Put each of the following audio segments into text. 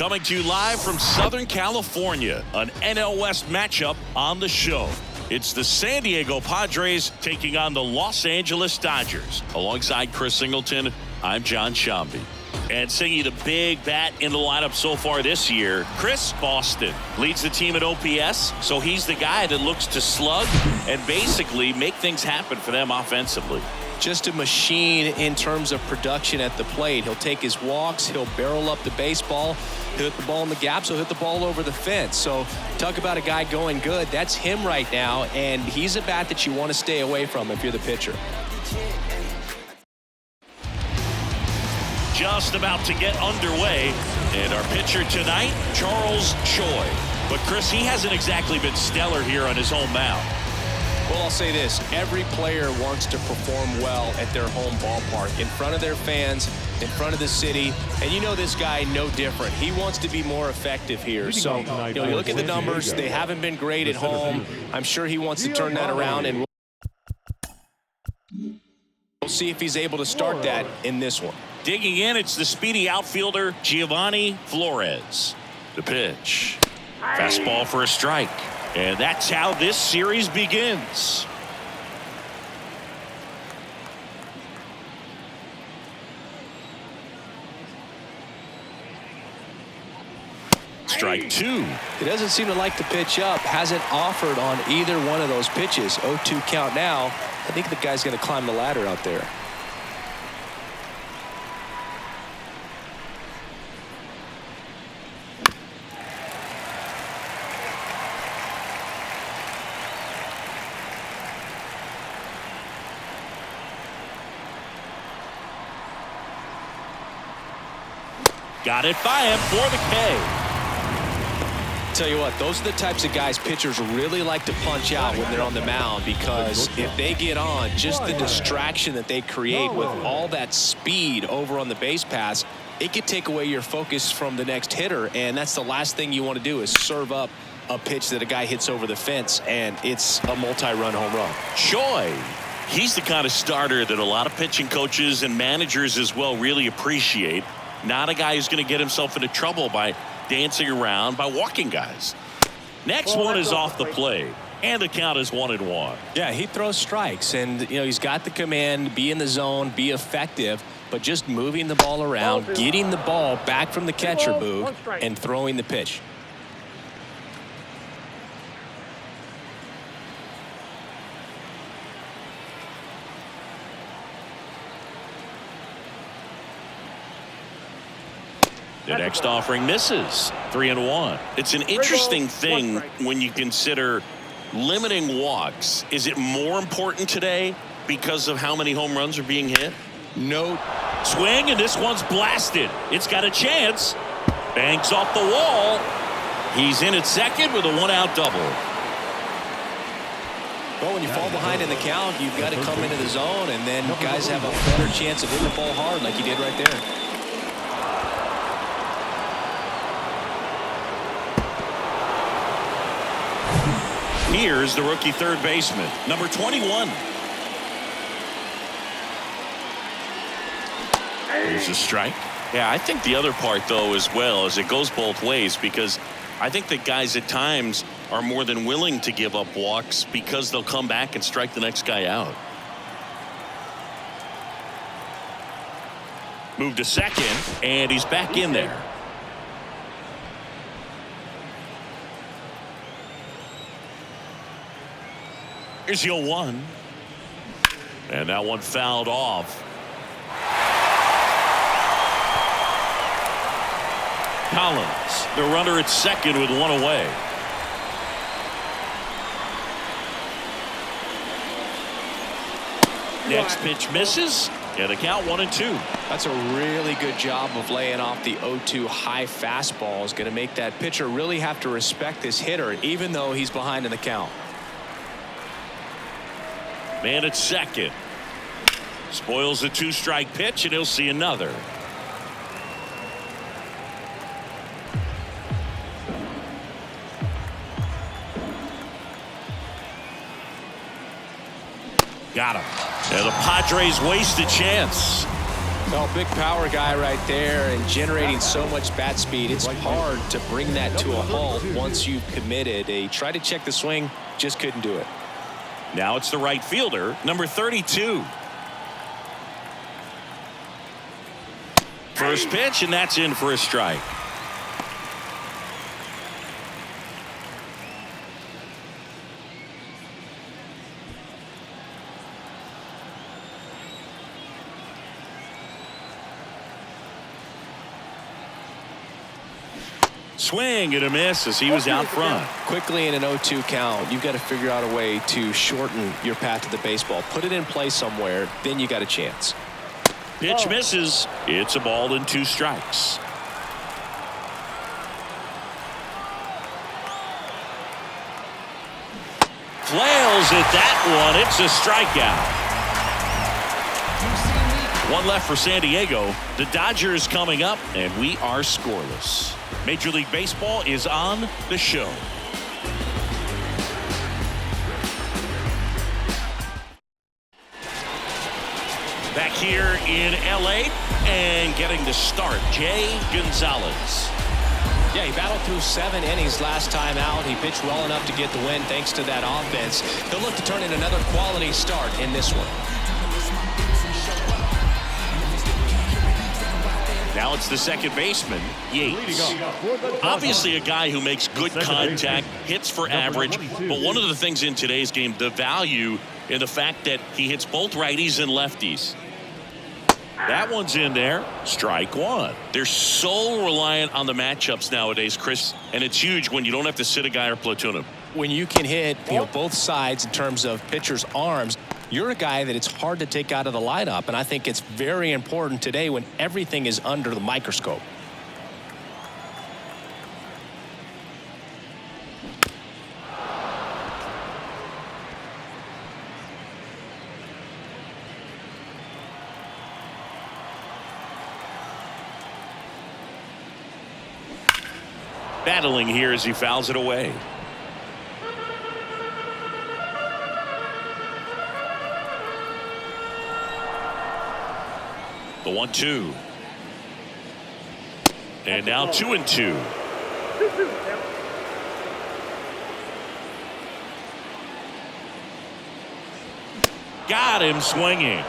Coming to you live from Southern California, an NL West matchup on the show. It's the San Diego Padres taking on the Los Angeles Dodgers. Alongside Chris Singleton, I'm John Shambi. And singing the big bat in the lineup so far this year, Chris Boston leads the team at OPS, so he's the guy that looks to slug and basically make things happen for them offensively. Just a machine in terms of production at the plate. He'll take his walks, he'll barrel up the baseball, he'll hit the ball in the gaps, he'll hit the ball over the fence. So talk about a guy going good. That's him right now, and he's a bat that you want to stay away from if you're the pitcher. Just about to get underway, and our pitcher tonight, Charles Choi. But Chris, he hasn't exactly been stellar here on his home mound. Well, I'll say this. Every player wants to perform well at their home ballpark, in front of their fans, in front of the city. And you know this guy no different. He wants to be more effective here. So, you look at the numbers. They haven't been great at home. I'm sure he wants to turn that around, and we'll see if he's able to start that in this one. Digging in, it's the speedy outfielder, Giovanni Flores. The pitch. Fastball for a strike. And that's how this series begins. Strike two. He doesn't seem to like to pitch up. Hasn't offered on either one of those pitches. 0-2 count now. I think the guy's going to climb the ladder out there. Got it by him for the K. Tell you what, those are the types of guys pitchers really like to punch out when they're on the mound, because if they get on, just the distraction that they create with all that speed over on the base pass, it could take away your focus from the next hitter, and that's the last thing you want to do is serve up a pitch that a guy hits over the fence, and it's a multi-run home run. Choi, he's the kind of starter that a lot of pitching coaches and managers as well really appreciate. Not a guy who's going to get himself into trouble by dancing around, by walking guys. Next one is off the plate, and the count is 1-1. Yeah, he throws strikes, and he's got the command, be in the zone, be effective, but just moving the ball around, getting the ball back from the catcher booth, and throwing the pitch. The next offering misses. 3-1. It's an interesting thing when you consider limiting walks. Is it more important today because of how many home runs are being hit? No. Swing, and this one's blasted. It's got a chance. Banks off the wall. He's in at second with a one-out double. Well, when you fall behind in the count, you've got to come into the zone, and then guys have a better chance of hitting the ball hard like he did right there. Here's the rookie third baseman, number 21. There's a strike. Yeah, I think the other part, though, as well, is it goes both ways, because I think that guys at times are more than willing to give up walks because they'll come back and strike the next guy out. Move to second, and he's back in there. Here's the 0-1. And that one fouled off. Collins, the runner at second with one away. Next pitch misses, and the count 1-2. That's a really good job of laying off the 0-2 high fastball. Is going to make that pitcher really have to respect this hitter, even though he's behind in the count. Man at second. Spoils the two-strike pitch, and he'll see another. Got him. And the Padres waste a chance. Well, big power guy right there and generating so much bat speed. It's hard to bring that to a halt once you've committed. He tried to check the swing, just couldn't do it. Now it's the right fielder, number 32. First pitch, and that's in for a strike. Swing and a miss as he was out front. Quickly in an 0-2 count, you've got to figure out a way to shorten your path to the baseball. Put it in play somewhere, then you got a chance. Pitch misses. It's a ball and 2 strikes. Flails at that one. It's a strikeout. One left for San Diego. The Dodgers coming up, and we are scoreless. Major League Baseball is on the show. Back here in L.A. and getting the start, Jay Gonzalez. Yeah, he battled through 7 innings last time out. He pitched well enough to get the win thanks to that offense. He'll look to turn in another quality start in this one. Now it's the second baseman, Yates. Obviously a guy who makes good contact, hits for average, but one of the things in today's game, the value in the fact that he hits both righties and lefties. That one's in there. Strike one. They're so reliant on the matchups nowadays, Chris, and it's huge when you don't have to sit a guy or platoon him. When you can hit both sides in terms of pitchers' arms, you're a guy that it's hard to take out of the lineup, and I think it's very important today when everything is under the microscope. Battling here as he fouls it away. The 1-2. And now 2-2. Got him swinging.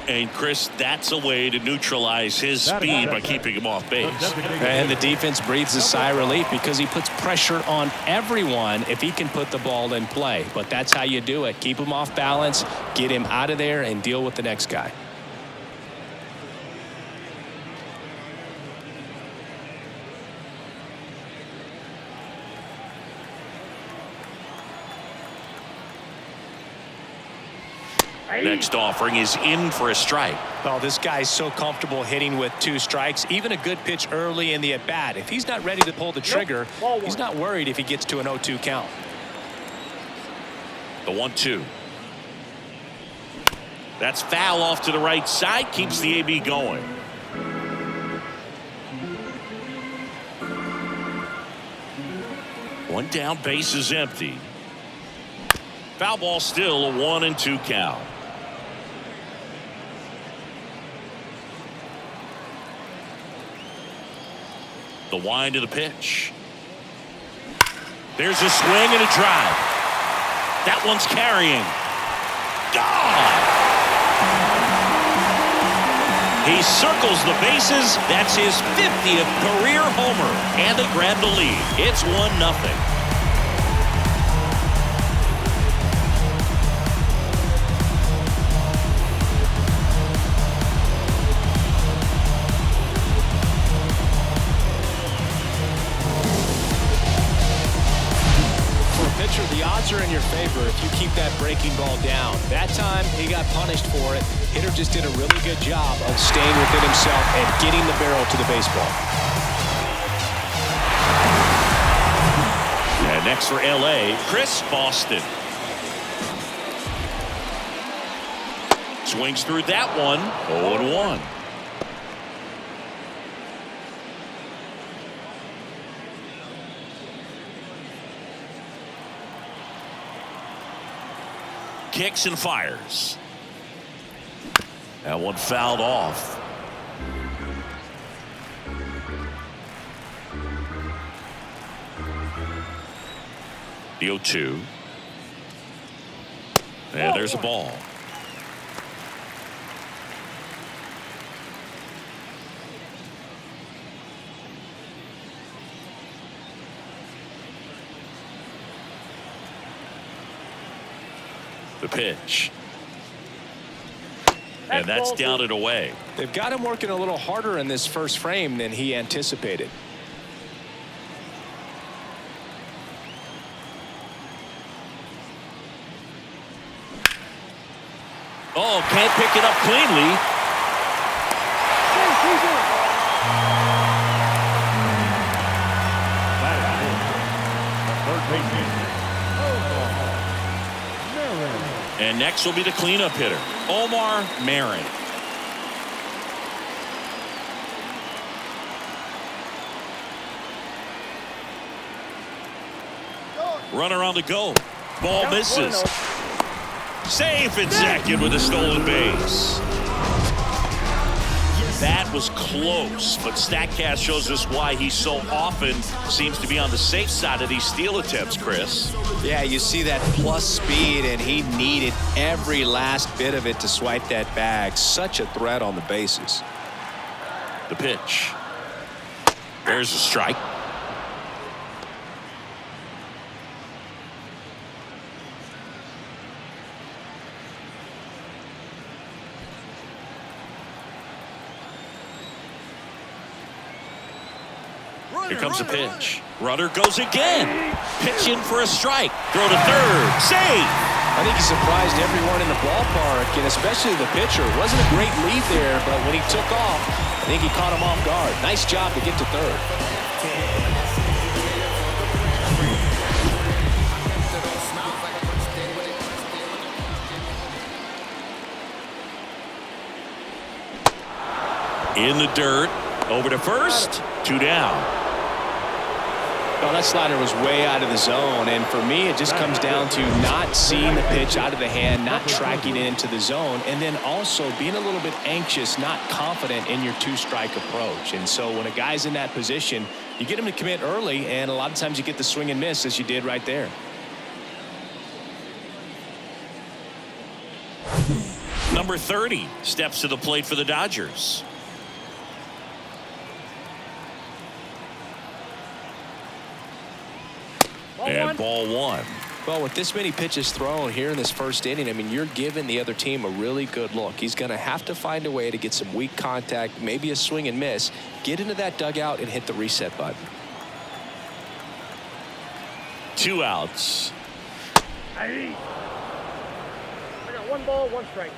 And Chris, that's a way to neutralize his speed by keeping him off base. And the defense breathes a sigh of relief because he puts pressure on everyone if he can put the ball in play. But that's how you do it. Keep him off balance, get him out of there, and deal with the next guy. Next offering is in for a strike. Well, this guy's so comfortable hitting with 2 strikes, even a good pitch early in the at-bat. If he's not ready to pull the trigger, he's not worried if he gets to an 0-2 count. The 1-2. That's foul off to the right side, keeps the AB going. One down, base is empty. Foul ball, still a 1-2 count. The wind of the pitch. There's a swing and a drive. That one's carrying. Gone. He circles the bases. That's his 50th career homer. And they grab the lead. It's 1-0. The odds are in your favor if you keep that breaking ball down. That time he got punished for it. Hitter just did a really good job of staying within himself and getting the barrel to the baseball. And next for LA, Chris Boston. Swings through that one. 0-1. Kicks and fires. That one fouled off. The 0-2. And there's a ball. The pitch. And that's down and away. They've got him working a little harder in this first frame than he anticipated. Oh, can't pick it up cleanly. And next will be the cleanup hitter, Omar Marin. Runner on the go. Ball misses. Safe at second with a stolen base. That was close, but StatCast shows us why he so often seems to be on the safe side of these steal attempts, Chris. Yeah, you see that plus speed, and he needed every last bit of it to swipe that bag. Such a threat on the bases. The pitch. There's a strike. Here comes a pitch. Runner goes again. Pitch in for a strike. Throw to third. Save. I think he surprised everyone in the ballpark, and especially the pitcher. It wasn't a great lead there, but when he took off, I think he caught him off guard. Nice job to get to third. In the dirt. Over to first. 2 down. Well, that slider was way out of the zone, and for me, it just comes down to not seeing the pitch out of the hand, not tracking it into the zone, and then also being a little bit anxious, not confident in your two-strike approach. And so when a guy's in that position, you get him to commit early, and a lot of times you get the swing and miss, as you did right there. Number 30 steps to the plate for the Dodgers. And ball one. Well, with this many pitches thrown here in this first inning, I mean, you're giving the other team a really good look. He's going to have to find a way to get some weak contact, maybe a swing and miss, get into that dugout and hit the reset button. 2 outs. I got 1 ball, 1 strike.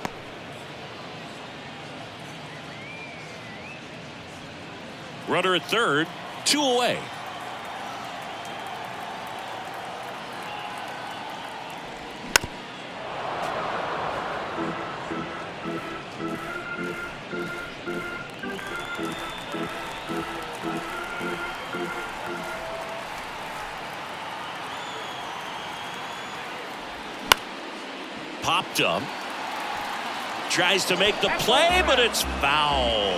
Runner at third. 2 away. Popped up. Tries to make the play, but it's foul.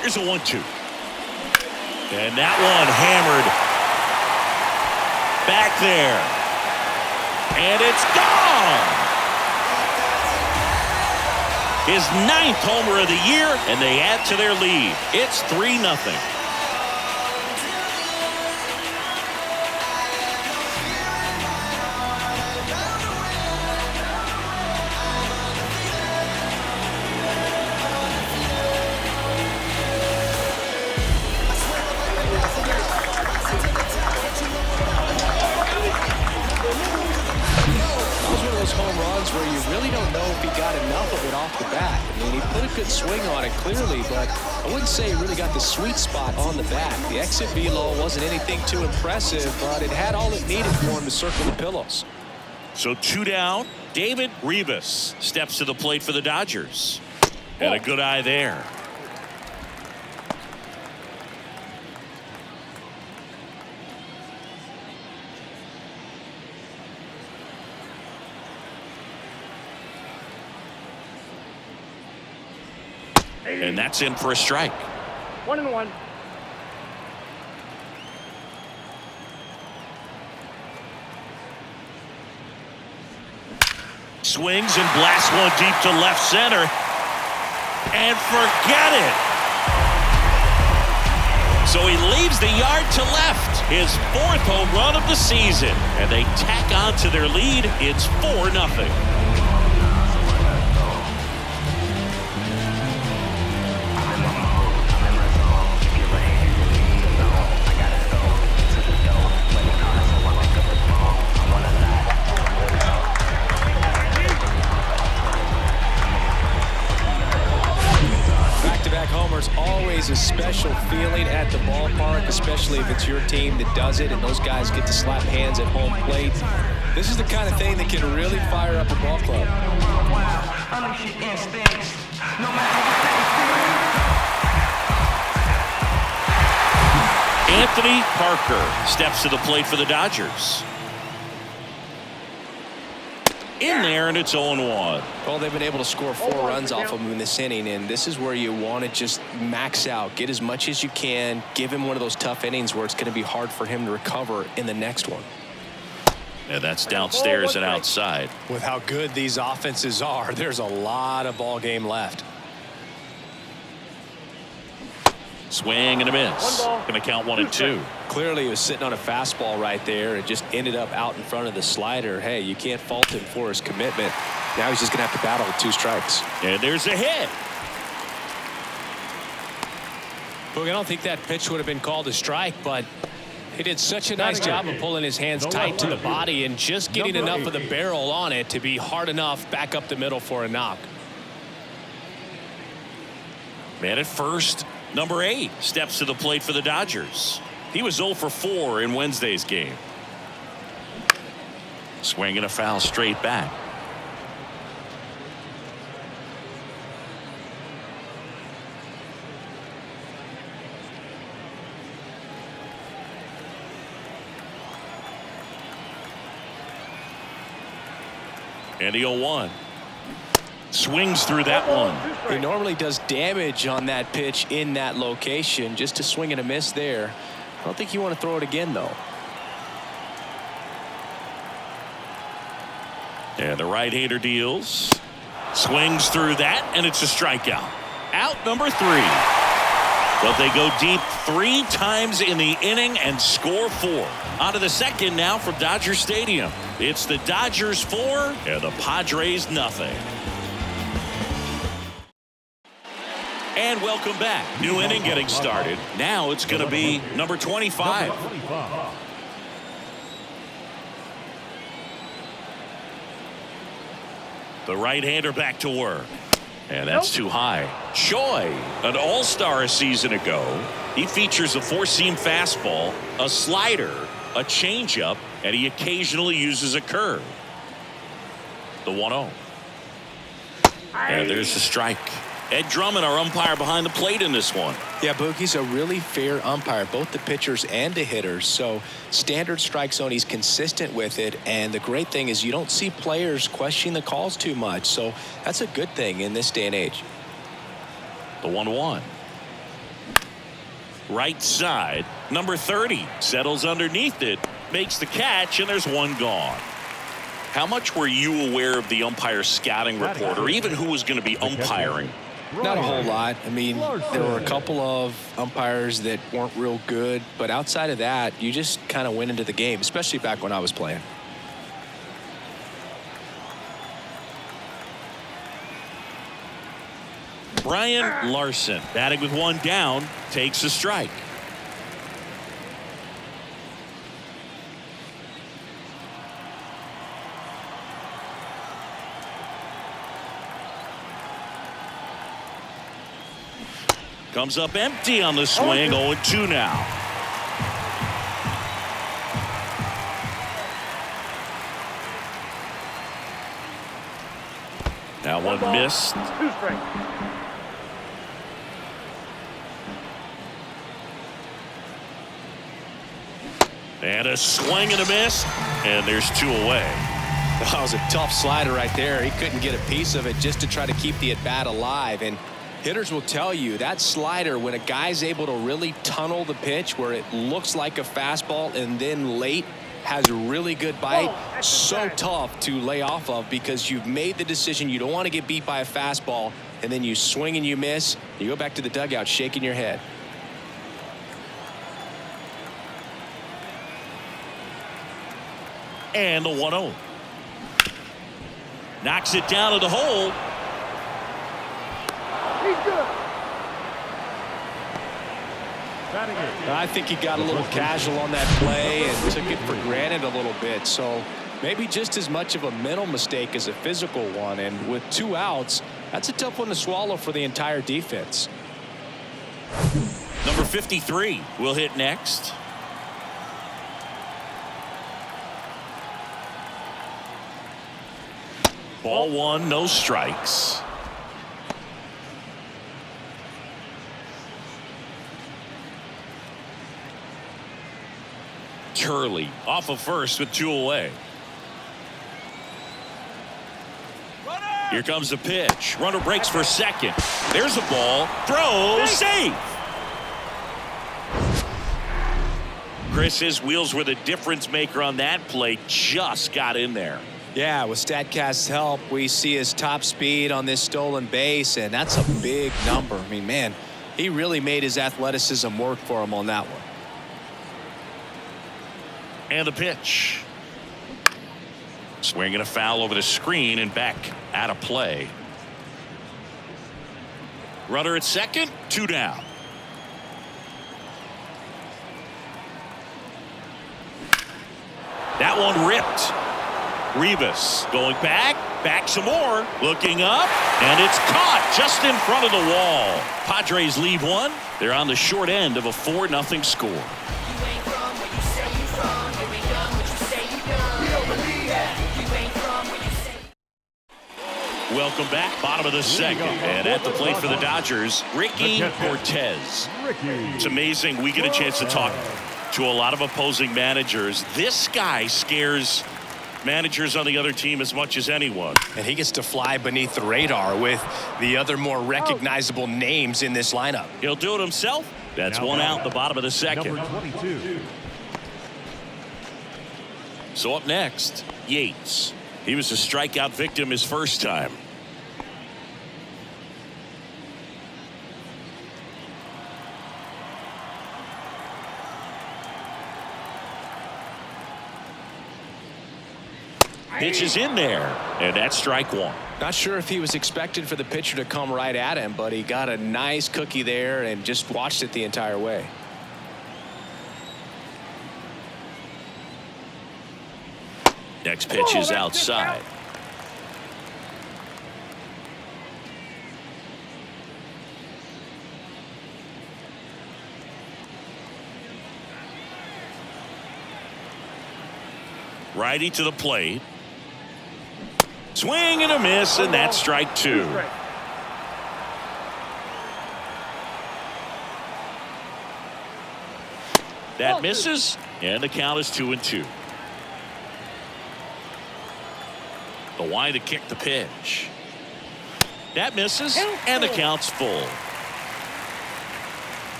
Here's a 1-2. And that one hammered back there. And it's gone. His 9th homer of the year, and they add to their lead. It's 3-0. Home runs where you really don't know if he got enough of it off the bat. I mean, he put a good swing on it clearly, but I wouldn't say he really got the sweet spot on the bat. The exit velo wasn't anything too impressive, but it had all it needed for him to circle the pillows. So 2 down. David Rivas steps to the plate for the Dodgers. And a good eye there. And that's in for a strike. 1-1. Swings and blasts one deep to left center. And forget it. So he leaves the yard to left. His 4th home run of the season. And they tack on to their lead. It's 4-0. Homers, always a special feeling at the ballpark, especially if it's your team that does it and those guys get to slap hands at home plate. This is the kind of thing that can really fire up a ball club. Anthony Parker steps to the plate for the Dodgers. In there, and it's 0-1. Well, they've been able to score 4 runs off of him in this inning, and this is where you want to just max out, get as much as you can, give him one of those tough innings where it's going to be hard for him to recover in the next one. Yeah, that's downstairs and outside. With how good these offenses are, there's a lot of ball game left. Swing and a miss. Going to count 1-2. Clearly he was sitting on a fastball right there and just ended up out in front of the slider. Hey, you can't fault him for his commitment. Now he's just going to have to battle with 2 strikes. And there's a hit. Look, I don't think that pitch would have been called a strike, but he did such a nice job of pulling his hands tight to the body and just getting enough of the barrel on it to be hard enough back up the middle for a knock. Man at first. Number 8 steps to the plate for the Dodgers. He was 0 for 4 in Wednesday's game. Swinging a foul straight back. And the 0-1. Swings through that one. He normally does damage on that pitch in that location. Just to swing and a miss there. I don't think you want to throw it again, though. And the right-hander deals. Swings through that, and it's a strikeout. Out number 3. But they go deep 3 times in the inning and score 4. On to the second now from Dodger Stadium. It's the Dodgers 4 and the Padres nothing. And welcome back. New inning getting started. Now it's going to be number 25. The right-hander back to work. And that's too high. Choi, an all-star a season ago. He features a 4-seam fastball, a slider, a changeup, and he occasionally uses a curve. The 1-0. And there's the strike. Ed Drummond, our umpire behind the plate in this one. Yeah, Boogie's a really fair umpire, both the pitchers and the hitters. So standard strike zone, he's consistent with it. And the great thing is you don't see players questioning the calls too much. So that's a good thing in this day and age. The 1-1. Right side, number 30 settles underneath it, makes the catch, and there's one gone. How much were you aware of the umpire scouting report, or even who was going to be umpiring? Not a whole lot. I mean, there were a couple of umpires that weren't real good, but outside of that, you just kind of went into the game, especially back when I was playing. Brian Larson, batting with one down, takes a strike. Comes up empty on the swing. 0-2 now. Now one missed. 2 strikes. And a swing and a miss. And there's 2 away. That was a tough slider right there. He couldn't get a piece of it just to try to keep the at-bat alive. And Hitters will tell you that slider, when a guy's able to really tunnel the pitch where it looks like a fastball and then late has a really good bite, so tough to lay off of because you've made the decision you don't want to get beat by a fastball, and then you swing and you miss. You go back to the dugout shaking your head. And the 1-0. Knocks it down to the hole. He's good. I think he got a little casual on that play and took it for granted a little bit. So maybe just as much of a mental mistake as a physical one. And with 2 outs, that's a tough one to swallow for the entire defense. Number 53 will hit next. Ball 1, no strikes. Turley off of first with 2 away. Here comes the pitch. Runner breaks for second. There's a ball. Throw. Safe. Chris, his wheels were the difference maker on that play. Just got in there. Yeah, with StatCast's help, we see his top speed on this stolen base, and that's a big number. I mean, man, he really made his athleticism work for him on that one. And the pitch. Swinging a foul over the screen and back out of play. Runner at second, 2 down. That one ripped. Rivas going back some more, looking up, and it's caught just in front of the wall. Padres lead 1. They're on the short end of a 4-0 score. Welcome back, bottom of the second, and at the plate for the Dodgers, Ricky Cortez. It's amazing we get a chance to talk to a lot of opposing managers. This guy scares managers on the other team as much as anyone. And he gets to fly beneath the radar with the other more recognizable names in this lineup. He'll do it himself. That's 1 out, the bottom of the second. Number 22. So up next, Yates. He was a strikeout victim his first time. Pitch is in there, and that's strike 1. Not sure if he was expected for the pitcher to come right at him, but he got a nice cookie there and just watched it the entire way. Next pitch is outside. Righty to the plate. Swing and a miss, and that's strike 2. That misses, and the count is 2-2. The wind to kick the pitch. That misses, and the count's full.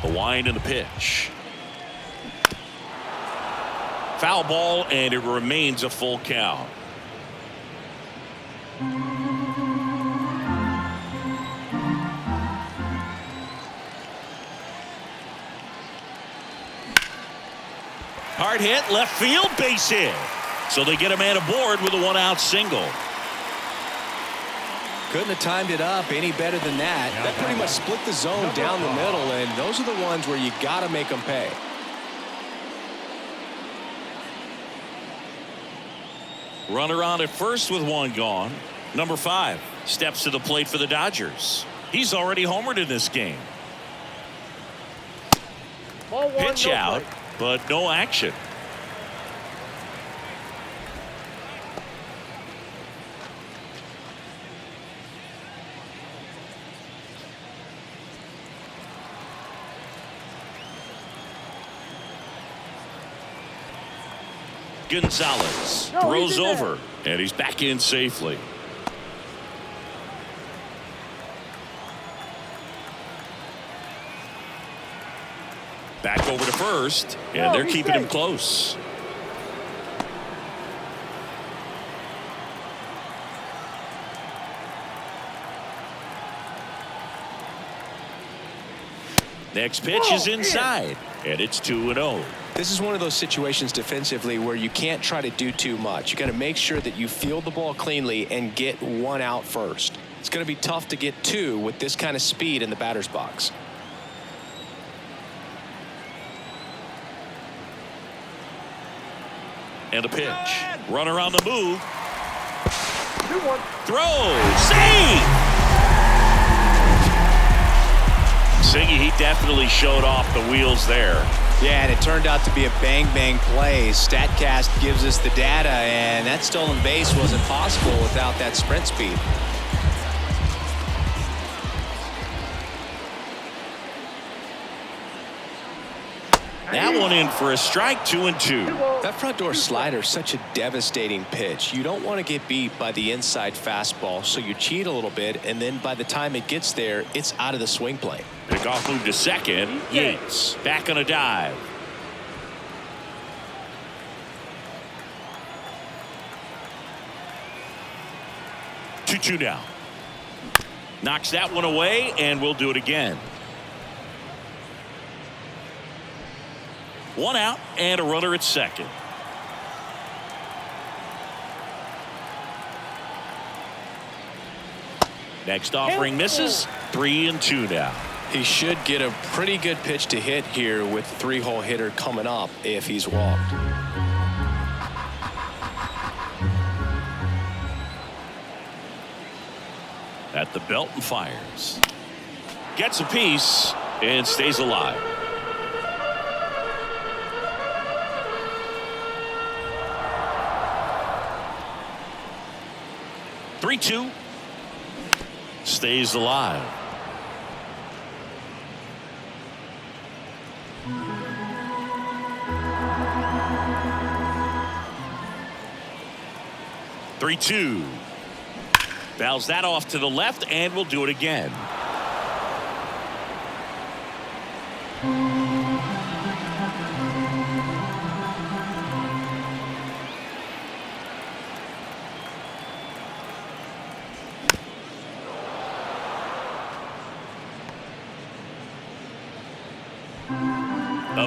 The wind and the pitch. Foul ball, and it remains a full count. Hard hit, left field, base hit. So they get a man aboard with a 1-out single. Couldn't have timed it up any better than that. That pretty much split the zone down the middle, and those are the ones where you got to make them pay. Runner on at first with 1 gone. Number 5 steps to the plate for the Dodgers. He's already homered in this game. Ball 1, Pitch no out, play. but no action. Gonzalez No, throws he's in there. over, and he's back in safely. Back over to first, and No, they're he's keeping him safe. close. Next pitch is inside, and it's 2-0. This is one of those situations defensively where you can't try to do too much. You got to make sure that you field the ball cleanly and get one out first. It's going to be tough to get two with this kind of speed in the batter's box. And a pitch. Runner on the move. 2-1. Throw. Save! Siggy, he definitely showed off the wheels there. Yeah, and it turned out to be a bang-bang play. StatCast gives us the data, and that stolen base wasn't possible without that sprint speed. That one in for a strike, 2-2. That front door slider is such a devastating pitch. You don't want to get beat by the inside fastball, so you cheat a little bit, and then by the time it gets there, it's out of the swing plane. Pickoff move to second. Yates back on a dive. Two now. Knocks that one away, and we'll do it again. One out and a runner at second. Next offering misses. 3-2 now. He should get a pretty good pitch to hit here with the three-hole hitter coming up if he's walked. At the belt and fires. Gets a piece and stays alive. Three-two. Stays alive. Three-two. Fouls that off to the left, and we'll do it again.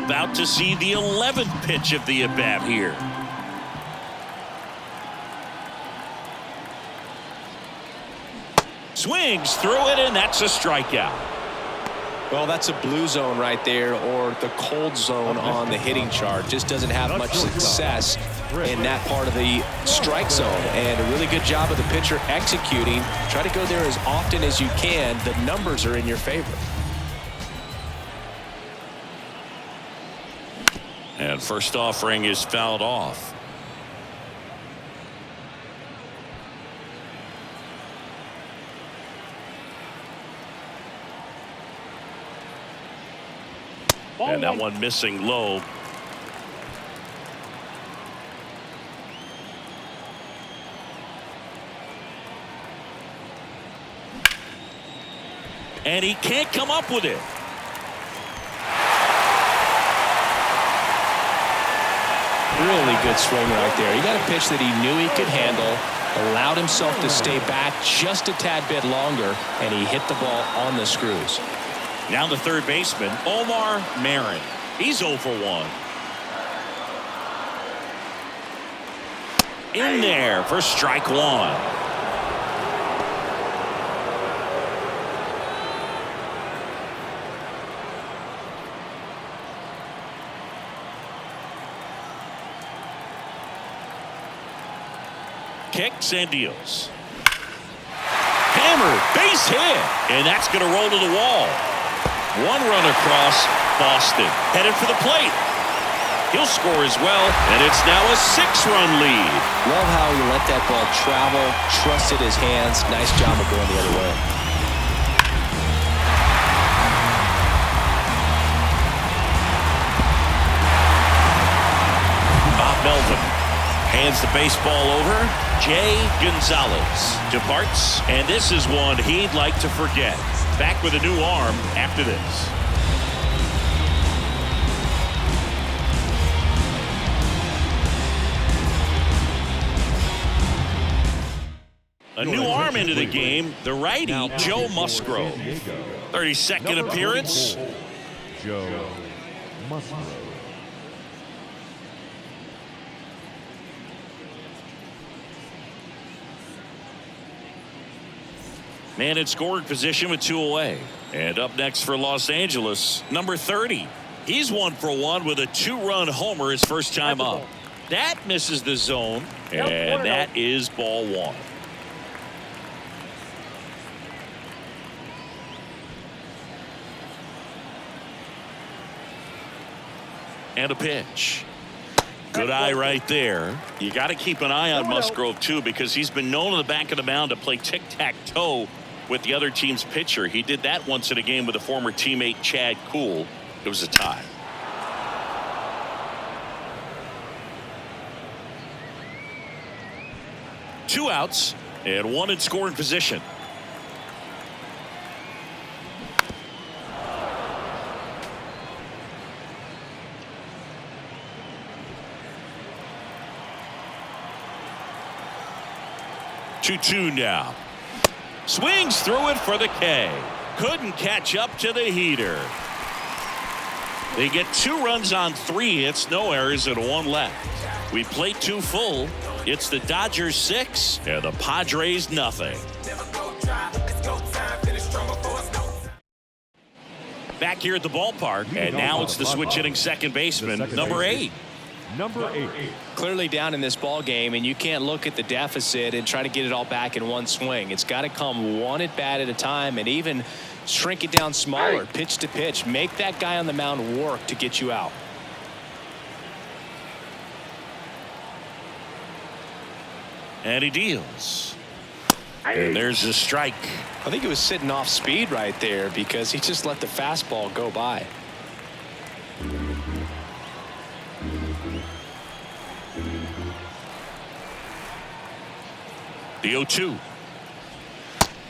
About to see the 11th pitch of the at-bat here. Swings through it, and that's a strikeout. Well, that's a blue zone right there, or the cold zone on the hitting chart. Just doesn't have much success in that part of the strike zone. And a really good job of the pitcher executing. Try to go there as often as you can. The numbers are in your favor. And first offering is fouled off. And that one missing low. And he can't come up with it. Really good swing right there. He got a pitch that he knew he could handle, allowed himself to stay back just a tad bit longer, and he hit the ball on the screws. Now the third baseman, Omar Marin. He's 0 for 1. In there for strike one. Kicks and deals. Hammered, base hit, and that's going to roll to the wall. One run across. Boston headed for the plate. He'll score as well, and it's now a 6-run lead. Love how he let that ball travel, trusted his hands. Nice job of going the other way. Bob Melvin Hands the baseball over. Jay Gonzalez departs, and this is one he'd like to forget. Back with a new arm after this. A new arm into the game, the righty, Joe Musgrove. 32nd appearance. Joe Musgrove. Man in scoring position with 2 away. And up next for Los Angeles, number 30. He's 1 for 1 with a 2-run homer his first time up. That misses the zone, and that is ball 1. And a pitch. Good eye right there. You got to keep an eye on Musgrove, too, because he's been known on the back of the mound to play tic-tac-toe with the other team's pitcher. He did that once in a game with a former teammate, Chad Kuhl. It was a tie. Two outs and 1 in scoring position. Two now. Swings through it for the K. Couldn't catch up to the heater. They get 2 runs on 3 hits, no errors, and 1 left. We played 2 full. It's the Dodgers 6 and the Padres nothing. Back here at the ballpark, and now it's the switch hitting second baseman, number 8. Number 8. Clearly down in this ball game, and you can't look at the deficit and try to get it all back in one swing. It's got to come 1 at bat at a time, and even shrink it down smaller, pitch to pitch. Make that guy on the mound work to get you out. And he deals. And there's a strike. I think he was sitting off speed right there because he just let the fastball go by. The 0-2.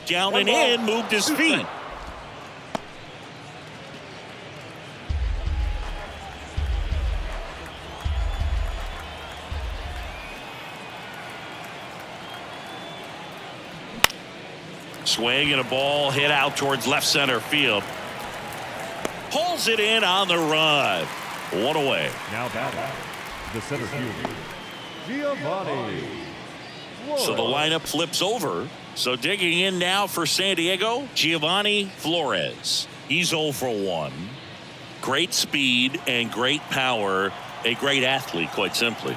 Down and in, moved his feet. Swing and a ball hit out towards left center field. Pulls it in on the run. 1 away. Now batting, the center fielder, Giovanni. So the lineup flips over. So digging in now for San Diego, Giovanni Flores. He's 0 for 1. Great speed and great power. A great athlete, quite simply.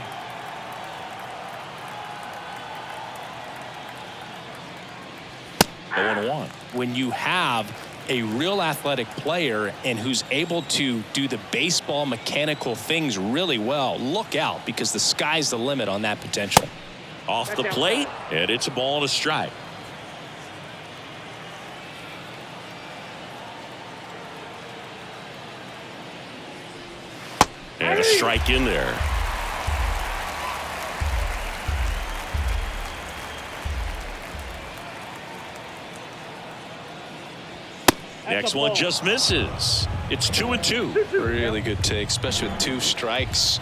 When you have a real athletic player and who's able to do the baseball mechanical things really well, look out, because the sky's the limit on that potential. Off the plate, and it's a ball and a strike. And a strike in there. Next one just misses. It's 2-2. Really good take, especially with 2 strikes.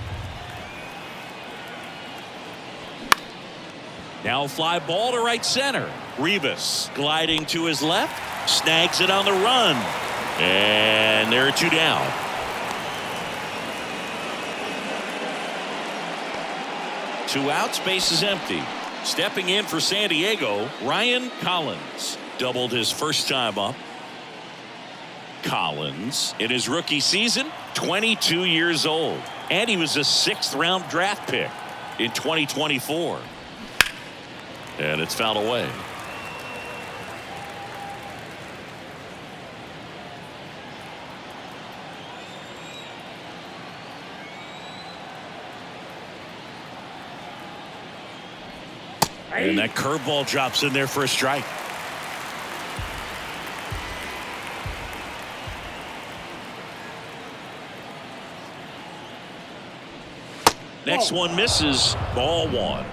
Now a fly ball to right center. Rivas gliding to his left, snags it on the run, and there are 2 down. Two outs, base is empty. Stepping in for San Diego, Ryan Collins doubled his first time up. Collins, in his rookie season, 22 years old, and he was a 6th-round draft pick in 2024. And it's fouled away. And that curveball drops in there for a strike. next one misses. Ball one.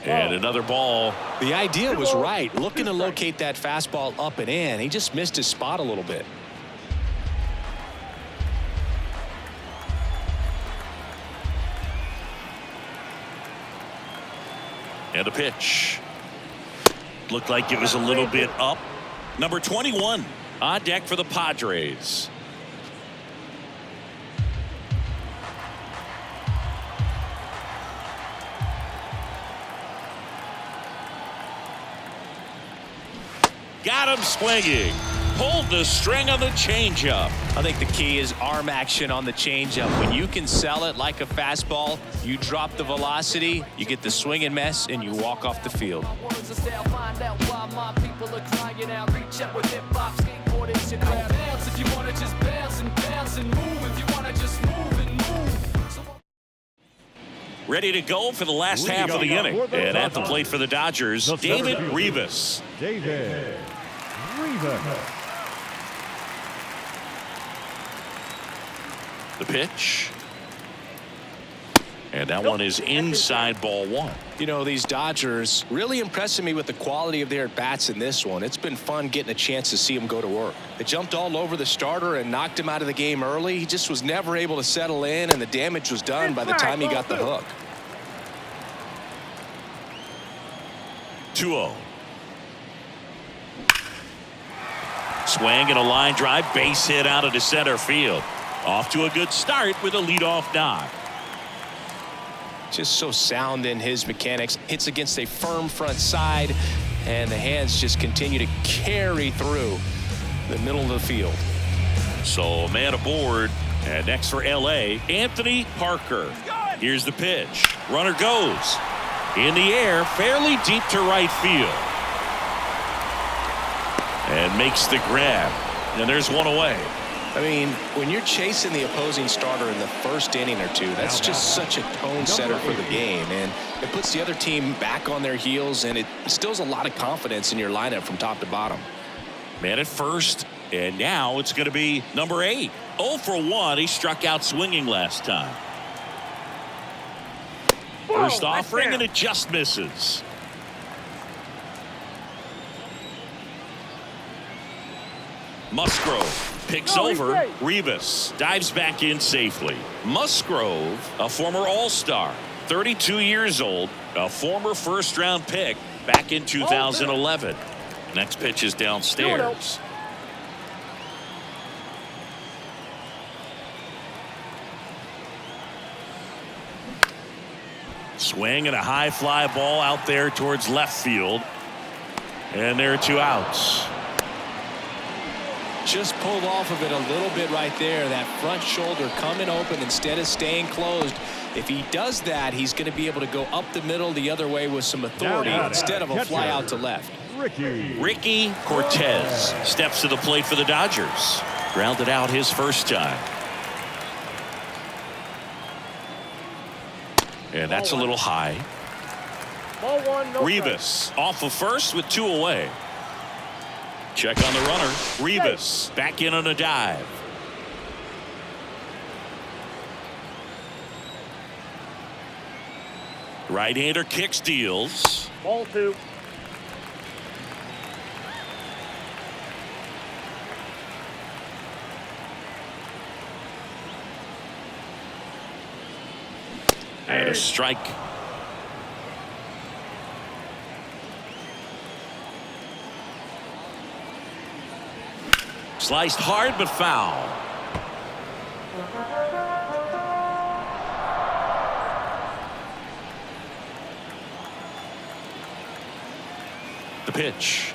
And another ball. The idea was right. Looking to locate that fastball up and in. He just missed his spot a little bit. And a pitch. Looked like it was a little bit up. Number 21 on deck for the Padres. Got him swinging. Pulled the string on the changeup. I think the key is arm action on the changeup. When you can sell it like a fastball, you drop the velocity, you get the swing and miss, and you walk off the field. Ready to go for the last half of the inning. And at the plate for the Dodgers, David Rivas. David Rivas. The pitch. And that one is inside, ball one. You know, these Dodgers really impressing me with the quality of their at-bats in this one. It's been fun getting a chance to see them go to work. They jumped all over the starter and knocked him out of the game early. He just was never able to settle in, and the damage was done by the time he got the hook. 2-0. Swing and a line drive, base hit out into center field. Off to a good start with a leadoff knock. Just so sound in his mechanics. Hits against a firm front side, and the hands just continue to carry through the middle of the field. So man aboard, and next for LA, Anthony Parker. Here's the pitch. Runner goes in the air, fairly deep to right field, and makes the grab. And there's one away. I mean, when you're chasing the opposing starter in the first inning or two, that's just such a tone setter for the game, and it puts the other team back on their heels, and it instills a lot of confidence in your lineup from top to bottom. Man at first, and now it's going to be number 8. 0 for 1. He struck out swinging last time. First offering, and it just misses. Musgrove picks over. Rivas dives back in safely. Musgrove, a former All-Star, 32 years old, a former first-round pick back in 2011. Next pitch is downstairs. Swing and a high fly ball out there towards left field. And there are 2 outs. Just pulled off of it a little bit right there. That front shoulder coming open instead of staying closed. If he does that, he's going to be able to go up the middle the other way with some authority instead of a fly out to left. Ricky Cortez steps to the plate for the Dodgers. Grounded out his first time. And that's a little high. Rivas off of first with 2 away. Check on the runner. Rivas back in on a dive. Right-hander kicks, deals. Ball 2. And a strike. Sliced hard but foul. The pitch.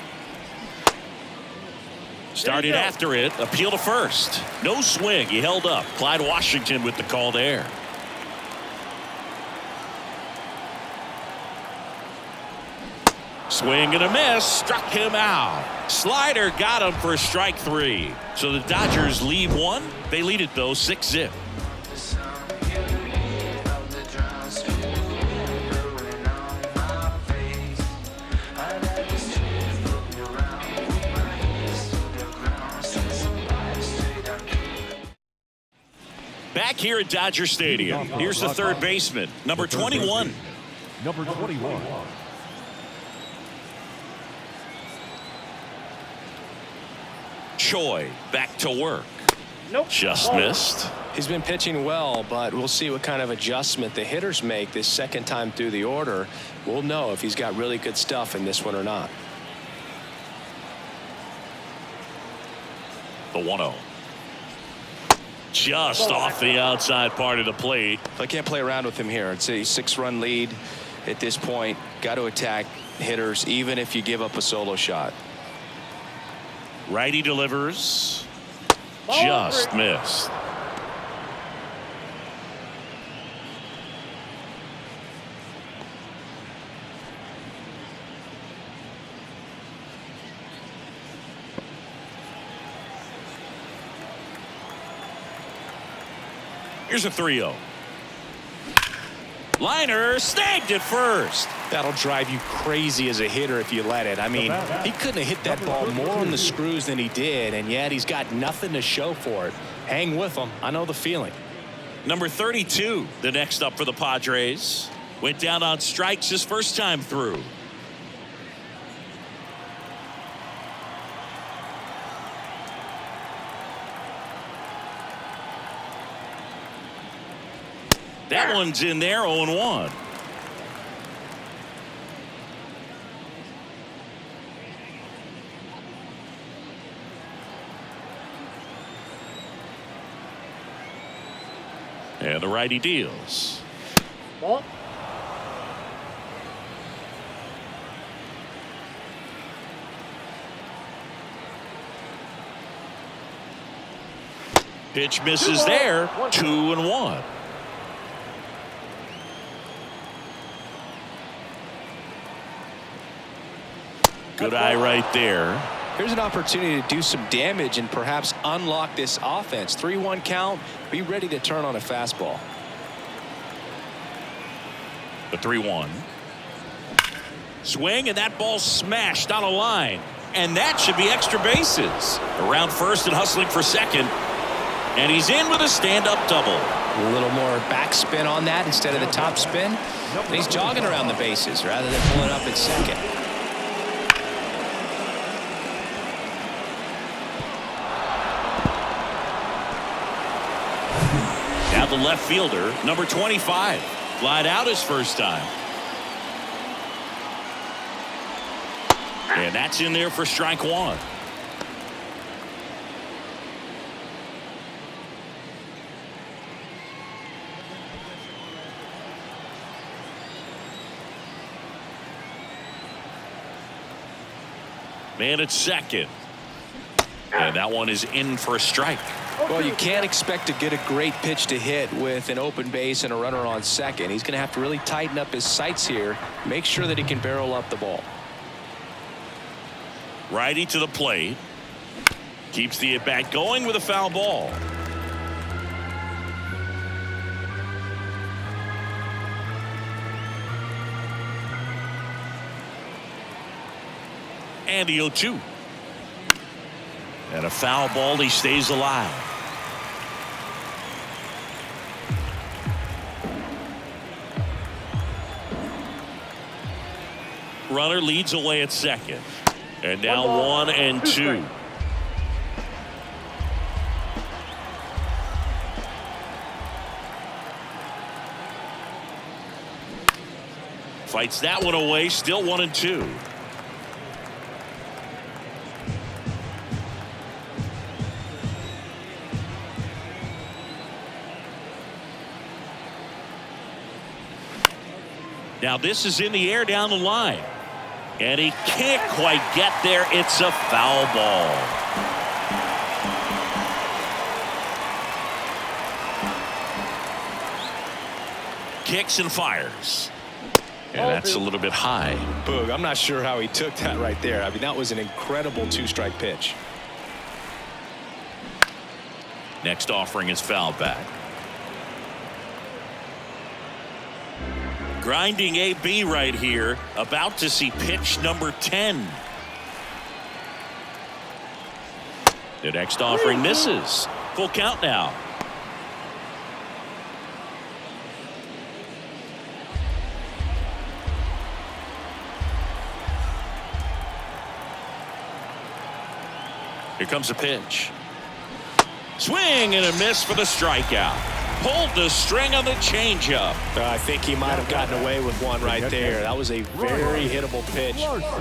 Started after it. Appeal to first. No swing. He held up. Clyde Washington with the call there. Swing and a miss, struck him out. Slider got him for strike 3. So the Dodgers lead 1. They lead it though 6-0. here at Dodger Stadium. Here's the third baseman, number 21. Number 21. Choi back to work. Nope. Just missed. He's been pitching well, but we'll see what kind of adjustment the hitters make this second time through the order. We'll know if he's got really good stuff in this one or not. The 1-0. Just off the outside part of the plate. I can't play around with him here. It's a 6-run lead at this point. Got to attack hitters even if you give up a solo shot. Righty delivers. Just missed. Here's a 3-0. Liner snagged it first. That'll drive you crazy as a hitter if you let it. I mean, he couldn't have hit that ball more on the screws than he did, and yet he's got nothing to show for it. Hang with him. I know the feeling. Number 32, the next up for the Padres. Went down on strikes his first time through. That one's in there, 0-1. And the righty deals. Ball. Pitch misses there, 2-1. Good eye right there. Here's an opportunity to do some damage and perhaps unlock this offense. 3-1 count. Be ready to turn on a fastball. The 3-1. Swing, and that ball smashed on a line. And that should be extra bases. Around first and hustling for second. And he's in with a stand-up double. A little more backspin on that instead of the top spin. And he's jogging around the bases rather than pulling up at second. Now the left fielder, number 25. Flied out his first time. And that's in there for strike one. Man at second. And that one is in for a strike. Well, you can't expect to get a great pitch to hit with an open base and a runner on second. He's going to have to really tighten up his sights here. Make sure that he can barrel up the ball. Righty to the plate. Keeps the at-bat going with a foul ball. And the 0-2. And a foul ball, he stays alive. Runner leads away at second. And now 1 and 2. Fights that one away, still 1 and 2. Now this is in the air down the line. And he can't quite get there. It's a foul ball. Kicks and fires. And that's a little bit high. Boog, I'm not sure how he took that right there. I mean, that was an incredible two-strike pitch. Next offering is foul back. Grinding AB right here, about to see pitch number 10. The next offering misses. Full count now. Here comes a pitch. Swing and a miss for the strikeout. Pulled the string on the changeup. I think he might have gotten away with one right there. That was a very hittable pitch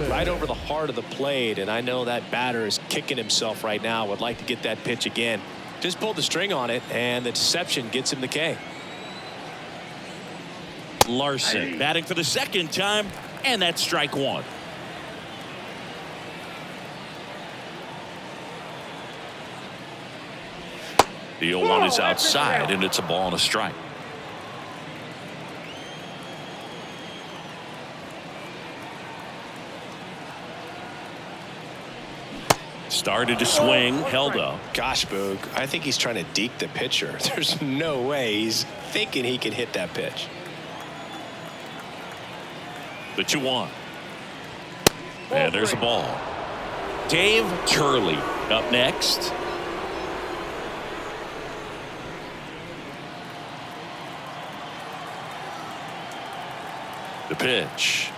right over the heart of the plate, and I know that batter is kicking himself right now. Would like to get that pitch again. Just pulled the string on it, and the deception gets him the K. Larson batting for the second time, and that's strike one. The 0-1 is outside, and it's a ball and a strike. Started to swing, held up. Gosh, Boog, I think he's trying to deke the pitcher. There's no way he's thinking he can hit that pitch. The 2-1. And there's a ball. Dave Turley up next. The pitch.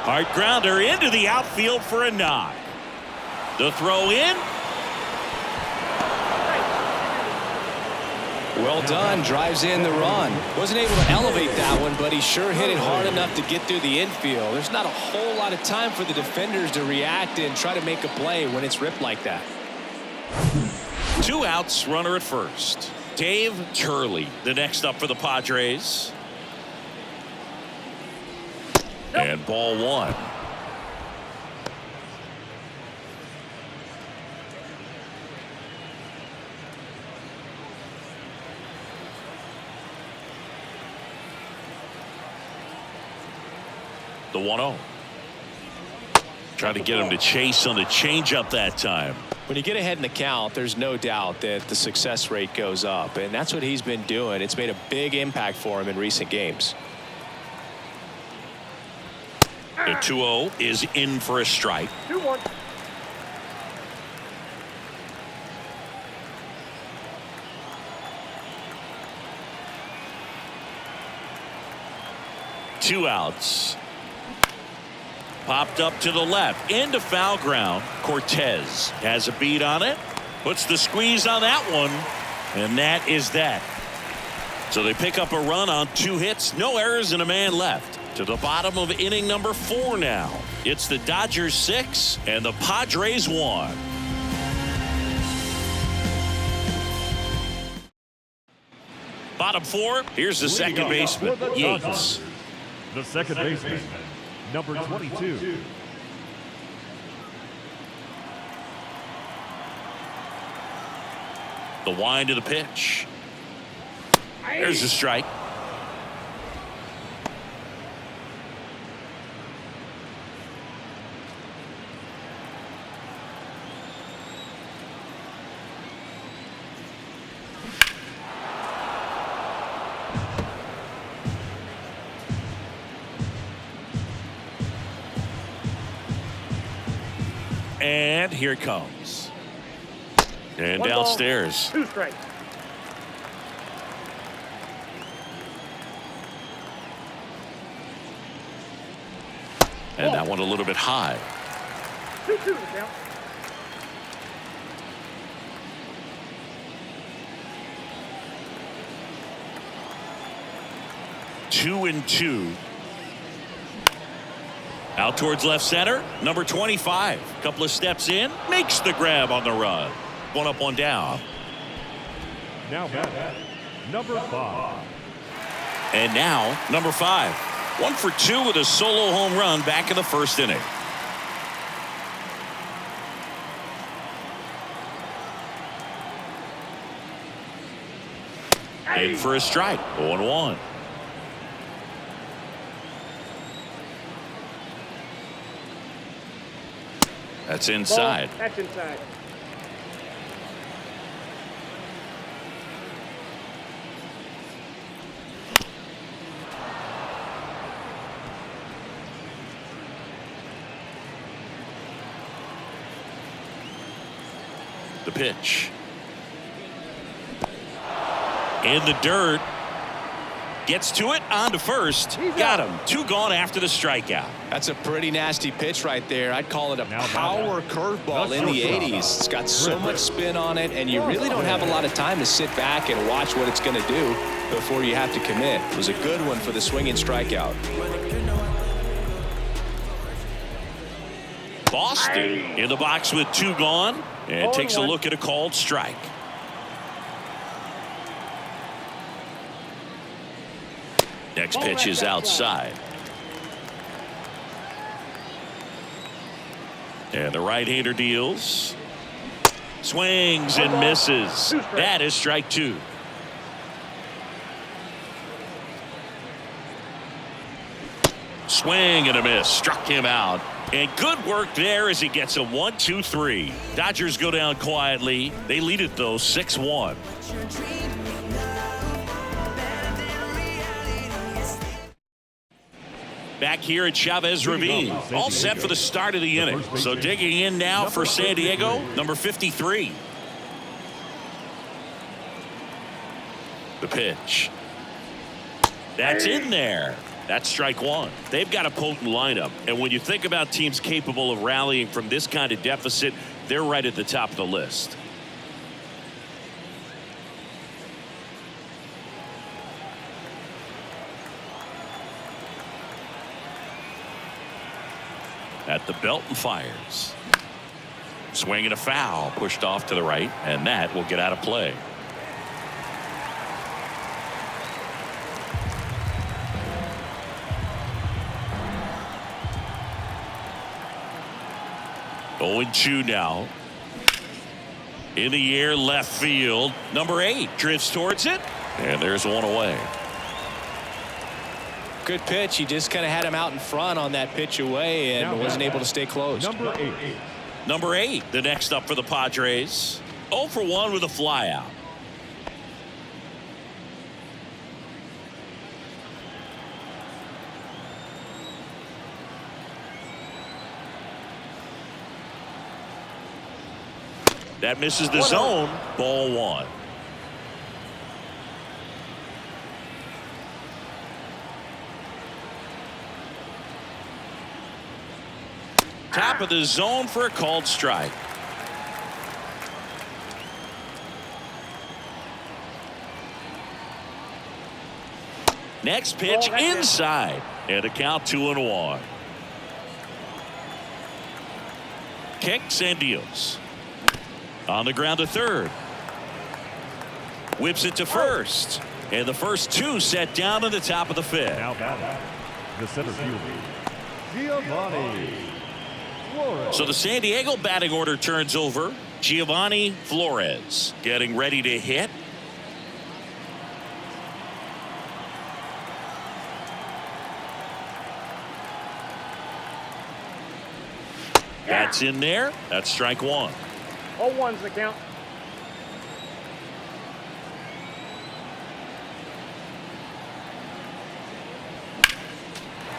Hard grounder into the outfield for a knock. The throw in. Well done. Drives in the run. Wasn't able to elevate that one, but he sure hit it hard enough to get through the infield. There's not a whole lot of time for the defenders to react and try to make a play when it's ripped like that. 2 outs, runner at first. Dave Turley, the next up for the Padres. And ball 1. The 1-0. Trying to get him to chase on the changeup that time. When you get ahead in the count, there's no doubt that the success rate goes up, and that's what he's been doing. It's made a big impact for him in recent games. The 2-0 is in for a strike. 2-1. Two outs. Popped up to the left into foul ground. Cortez has a beat on it. Puts the squeeze on that one. And that is that. So they pick up a run on 2 hits. No errors and a man left. To the bottom of inning number 4 now. It's the Dodgers 6 and the Padres 1. Bottom 4. Here's the second baseman, Yates. The second baseman, number 22. The wind of the pitch. There's a strike. And here it comes. And downstairs. 2 strikes. And that one a little bit high. 2-2 the count. Two and 2. Out towards left center, number 25. Couple of steps in, makes the grab on the run. 1 up, 1 down. Now back, number 5. And now, number 5. 1 for 2 with a solo home run back in the first inning. In for a strike, 0-1. That's inside. Ball. That's inside. The pitch. In the dirt. Gets to it, on to first. Got him. 2 gone after the strikeout. That's a pretty nasty pitch right there. I'd call it a power curveball in the 80s. It's got so much spin on it, and you really don't have a lot of time to sit back and watch what it's going to do before you have to commit. It was a good one for the swinging strikeout. Boston in the box with 2 gone, and takes a look at a called strike. Next pitch is outside. And the right-hander deals. Swings and misses. That is strike 2. Swing and a miss. Struck him out. And good work there as he gets a 1-2-3. Dodgers go down quietly. They lead it, though, 6-1. Back here at Chavez Ravine, all set for the start of the inning. So digging in now for San Diego, number 53. The pitch. That's in there. That's strike 1. They've got a potent lineup, and when you think about teams capable of rallying from this kind of deficit, they're right at the top of the list. At the belt and fires. Swing and a foul, pushed off to the right, and that will get out of play. Oh, 0-2 now. In the air, left field. Number 8 drifts towards it, and there's one away. Good pitch. He just kind of had him out in front on that pitch away and wasn't able to stay close. Number 8, the next up for the Padres. 0 for 1 with a flyout. That misses the zone. Ball 1. Top of the zone for a called strike. Next pitch inside, and a count 2-1. Kicks and deals. On the ground to third. Whips it to first. And the first 2 set down at the top of the 5th. Now batting, the center fielder, Giovanni Flores. So the San Diego batting order turns over. Giovanni Flores getting ready to hit. That's in there. That's strike 1. All ones the count.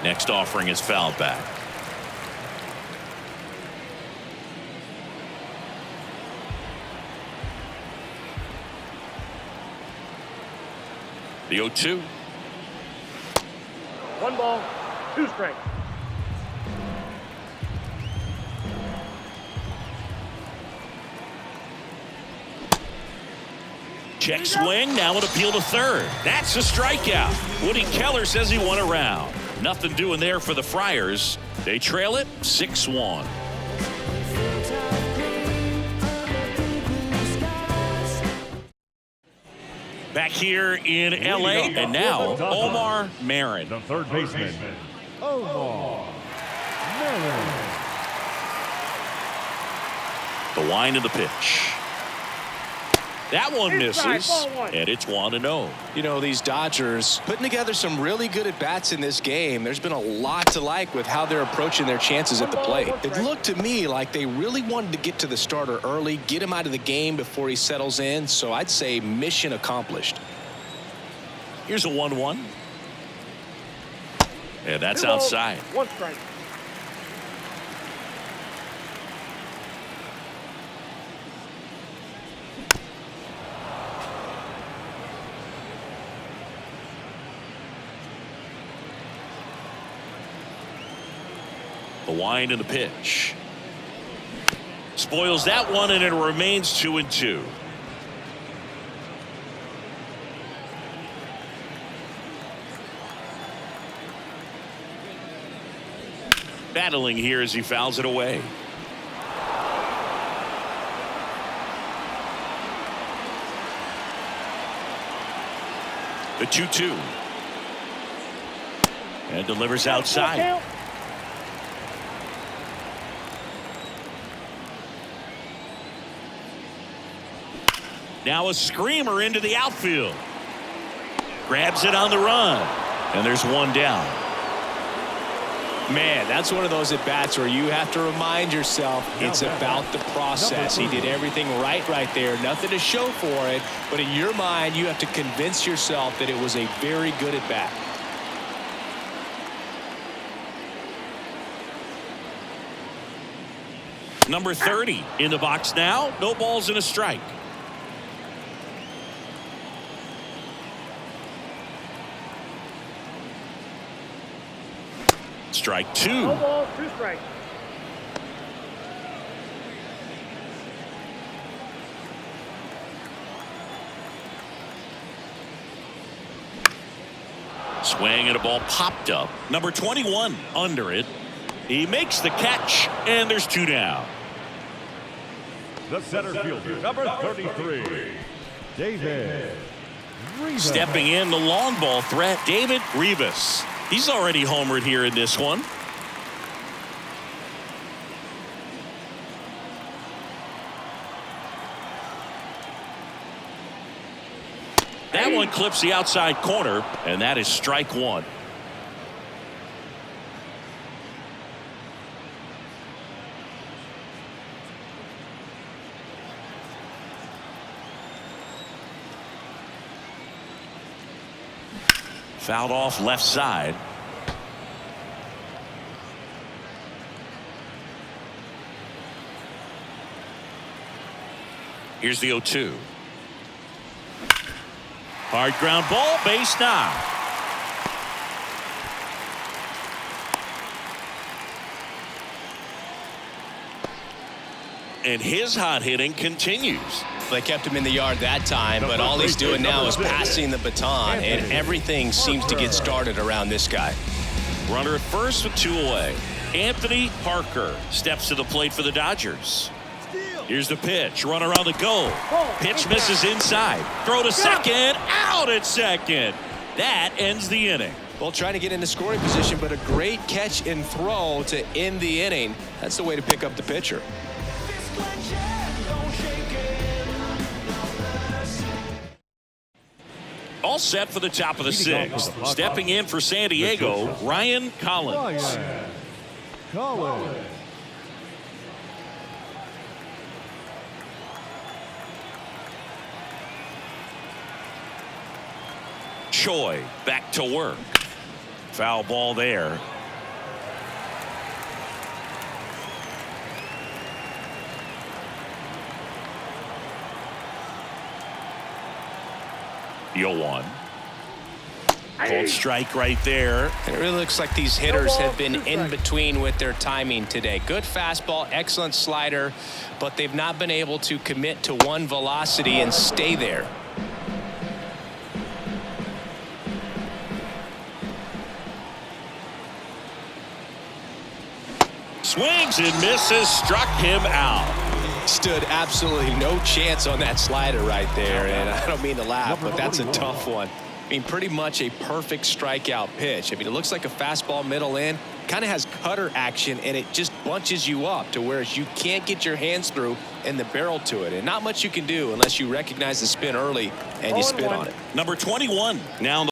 Next offering is fouled back. The 0-2. 1 ball, 2 strikes. Check swing, now an appeal to third. That's a strikeout. Woody Keller says he won a round. Nothing doing there for the Friars. They trail it 6-1. Back here in L.A. and now Omar Marin. The third baseman, Omar Marin. The wind of the pitch. That one misses, and it's 1-0. You know, these Dodgers putting together some really good at-bats in this game. There's been a lot to like with how they're approaching their chances at the plate. It looked to me like they really wanted to get to the starter early, get him out of the game before he settles in. So I'd say mission accomplished. Here's a 1-1. And that's outside. 1 strike. The wind and the pitch. Spoils that one, and it remains 2-2. Battling here as he fouls it away. The 2-2. And delivers outside. Now a screamer into the outfield. Grabs it on the run. And there's one down. Man, that's one of those at-bats where you have to remind yourself it's about the process. He did everything right there. Nothing to show for it. But in your mind, you have to convince yourself that it was a very good at-bat. Number 30 in the box now. No balls and a strike. Strike 2. No balls, 2 strikes. Swing and a ball popped up. Number 21 under it. He makes the catch, and there's 2 down. The center fielder, number 33, David Rivas. Stepping in, the long ball threat, David Rivas. He's already homered here in this one. That one clips the outside corner, and that is strike 1. Fouled off left side. Here's the 0-2. Hard ground ball, base knock. And his hot hitting continues. They kept him in the yard that time, but all he's doing now is passing the baton, and everything seems to get started around this guy. Runner at first with 2 away. Anthony Parker steps to the plate for the Dodgers. Here's the pitch. Runner on the go. Pitch misses inside. Throw to second. Out at second. That ends the inning. Well, trying to get into scoring position, but a great catch and throw to end the inning. That's the way to pick up the pitcher. All set for the top of the 6th. Stepping in for San Diego, Ryan Collins. Choi back to work. Foul ball there. The 0-1. Cold strike right there. And it really looks like these hitters have been in between with their timing today. Good fastball, excellent slider, but they've not been able to commit to one velocity and stay there. Swings and misses, struck him out. Stood absolutely no chance on that slider right there, and I don't mean to laugh, but that's a tough one. I mean, pretty much a perfect strikeout pitch. I mean, it looks like a fastball middle in, kind of has cutter action, and it just bunches you up to where you can't get your hands through and the barrel to it, and not much you can do unless you recognize the spin early and you spin on it. Number 21 now